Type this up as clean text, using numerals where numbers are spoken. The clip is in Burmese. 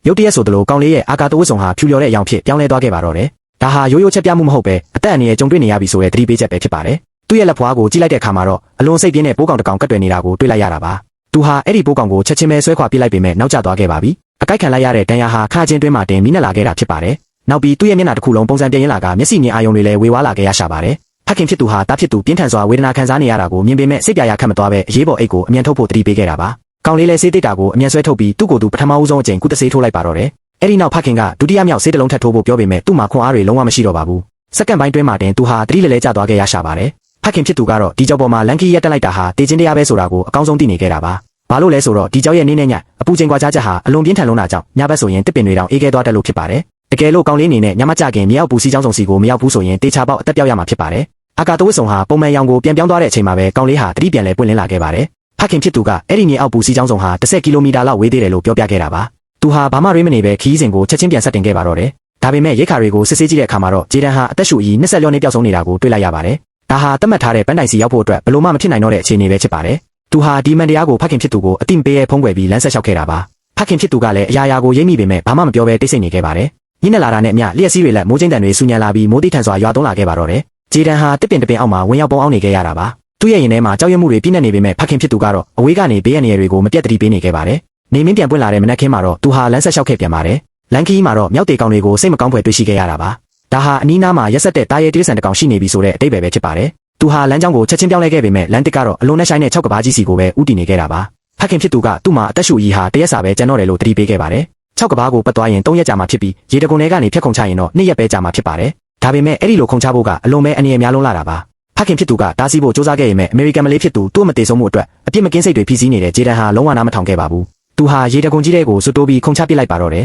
ရုတ်တရက်ဆိုသလိုကောင်လေးရဲ့အာကာတိုးဝတ်ဆောင်ဟာဖြူလျော်တဲ့အယောင်ဖြစ်ပြောင်းလဲသွားခဲ့ပါတော့တယ်ဒါဟာရိုးရိုးချက်ပြမှုမဟုတ်ပဲအသက်အန္တရာယ်ကြုံတွေ့နေရပြီဆိုတဲ့သတိပေးချက်ပဲဖြစ်ပါတယ်သူ့ရဲ့လက်ဖွားကိုကြည့်လိုက်တဲ့အခါမှာတော့အလွန်စိတ်ပြင်းတဲ့ပိုးကောင်တစ်ကောင်ကတ်တွယ်နေတာကိုတွေ့လိုက်ရတာပါသူဟာအဲ့ဒီပိုးကောင်ကိုချက်ချင်းပဲဆွဲခွာပစ်လိုက်ပေမဲ့နောက်ကျသွားခဲ့ပါပြီအကိုက်ခံလိုက်ရတဲ့ဒဏ်ရာဟာခါချင်းတွင်းမှာတင်မိနက်လာခဲ့တာဖြစ်ပါတယ်နောက်ပြီးသူ့ရဲ့မျက်နှာတစ်ခုလုံးပုံစံပြင်းရင်လာကမျက်စိမြင်အာရုံတွေလည်းဝေဝါးလာခဲ့ရရှာပါတယ်ဖခင်ဖြစ်သူဟာတားဖြစ်သူပြင်းထန်စွာဝေဒနာခံစားနေရတာကိုမြင်ပေမဲ့စိတ်ပြာရခတ်မသွားပဲအရေးပေါ်အိတ်ကိုအမြန်ထုတ်ဖို့တတိပေးခဲ့တာပါကောင်လေးလည်းဆေးတိတ်တာကိုအမြန်ဆွဲထုတ်ပြီးသူ့ကိုယ်သူပထမဦးဆုံးအကြိမ်ကုသဆေးထိုးလိုက်ပါတော့တယ်အဲ့ဒီနောက်ဖခင်ကဒုတိယမြောက်ဆေးတစ်လုံးထပ်ထိုးဖို့ပြောပေမဲ့သူ့မှာခွန်အားတွေလုံးဝမရှိတော့ပါဘူးစက္ကန့်ပိုင်းတွင်းမှာတင်သူဟာတတိလဲလဲကျသွားခဲ့ရရှာပါတယ်ဖခင်ဖြစ်သူကတော့ဒီကြောက်ပေါ်မှာလန်ကီရက်တက်လိုက်တာဟာတေချင်းတရားပဲဆိုတာကိုအကောင်းဆုံးသိနေခဲ့တာပါဘာလို့လဲဆိုတော့ဒီကြောက်ရဲ့နေနဲ့ညအပူချိန်ကွာခြားချက်ဟာအလွန်ပြင်းထန်လုံးတာကြောင့်ညဘက်ဆိုရင်တစ်ပင်တွေတောင်အေးခဲသွားတယ်လို့ဖြစ်ပါတယ်တကယ်လို့ကောင်လေးအနေနဲ့ညမကြခင်မြေအောက်ပူစီချောင်းစုံစီကိုမရောက်ဘူးဆိုရင်တေချာပေါက်အသက်ပြောက်ရမှာဖြစ်ပါတယ်အာကာတိုးဝစ်ဆောင်ဟာပုံမှန်ရောင်ကိုပြန်ပြောင်းသွားတဲ့အချိန်မှာပဲကောင်လေးဟာတတိပြန်လဲပွင့်လင်းလာခဲ့ပါတယ်ဖခင်ဖြစ်သူကအဲ့ဒီမြေအောက်ပူစီချောင်းစုံဟာ10ကီလိုမီတာလောက်ဝေးသေးတယ်လို့ပြောပြခဲ့တာပါသူဟာဘာမှရေးမနေပဲခီးစဉ်ကိုချက်ချင်းပြန်ဆက်တင်ခဲ့ပါတော့တယ်ဒါပေမဲ့ရိတ်ခါတွေကိုစစ်ဆေးကြည့်တဲ့အခါမှာတော့ဂျေဒန်ဟာအသက်ရှူကြီး20ကျော်နေပျောက်ဆုံးနေတာကိုတွေ့လိုက်ရပါတယ်ဒါဟာသတ်မှတ်ထားတဲ့ပန်းတိုင်စီရောက်ဖို့အတွက်ဘလို့မှမဖြစ်နိုင်တော့တဲ့အခြေအနေပဲဖြစ်ပါတယ်သူဟာဒီမန်တရားကိုဖခင်ဖြစ်သူကိုအတိမပေးရဲ့ဖုံးကွယ်ပြီးလမ်းဆက်လျှောက်ခဲ့တာပါဖခင်ဖြစ်သူကလည်းအရာကိုရိပ်မိပေမဲ့ဘာမှမပြောဘဲတိတ်ဆိတ်နေခဲ့ပါတယ်ညနေလာတာနဲ့အမျှလျှက်စီးတွေလက်မိုးကျင်းတန်တွေဆူညံလာပြီးမိုးတိထန်စွာရွာသွန်းလာခဲ့ပါတော့တယ်ဂျေဒန်ဟာတစ်ပင်အောက်မှာဝင်ရောက်ပုံအောင်နေခဲ့ရတာပါသူ့ရဲ့ရင်ထဲမှာကြောက်ရွံ့မှုတွေပြည့်နေနေပေမဲ့ဖခင်ဖြစ်သူကတော့အဝေးကနေဘေးရန်ရည်တွေကိုမပြတ်တတိပေးနေခဲ့ပါတယ်နေမင်းပြန်ပွင့်လာတဲ့မနက်ခင်းမှာတော့သူဟာလမ်းဆက်လျှောက်ခဲ့ပြန်ပါတယ်လန်ကီမှာတော့မြောက်တေကောင်တွေကိုစိတ်မကောင်းဖွယ်တွေ့ရှိခဲ့ရတာပါဒါဟာအနီးနားမှာရက်ဆက်တဲ့တာရဲတေးဆန်တကောင်ရှိနေပြီဆိုတဲ့အတိတ်ပဲဖြစ်ပါတယ်သူဟာလမ်းကြောင်းကိုချက်ချင်းပြောင်းလဲခဲ့ပေမဲ့လန်တစ်ကတော့အလုံးနဲ့ဆိုင်တဲ့6ကဘာကြီးစီကိုပဲဥတည်နေခဲ့တာပါဖခင်ဖြစ်သူကသူ့မှာအသက်ရှူကြီးဟာတရက်စာပဲကျန်တော့တယ်လို့တတိပေးခဲ့ပါတယ်6ကဘာကိုပတ်သွားရင်3ရက်ကြာမှဖြစ်ပြီးရေတကုံထဲကနေဖြတ်ခုံချရင်တော့2ရက်ပဲကြာမှဖြစ်ပါတယ်ဒါပေမဲ့အဲ့ဒီလိုခုံချဖို့ကအလွန်ပဲအနေအများလုံးလာတာပါဖခင်ဖြစ်သူကတားဆီးဖို့စ조사ခဲ့ရင်အမေရိကန်မလေးဖြစ်သူသူ့မတည်ဆုံးမှုအတွက်အပြစ်မကင်းစိတ်တွေဖိစီးနေတဲ့ဂျေဒန်ဟာလုံးဝနားမထောင်ခဲ့ပါဘူးသူဟာရေတကုံကြီးတဲ့ကိုစွတ်တိုးပြီးခုံချပစ်လိုက်ပါတော့တယ်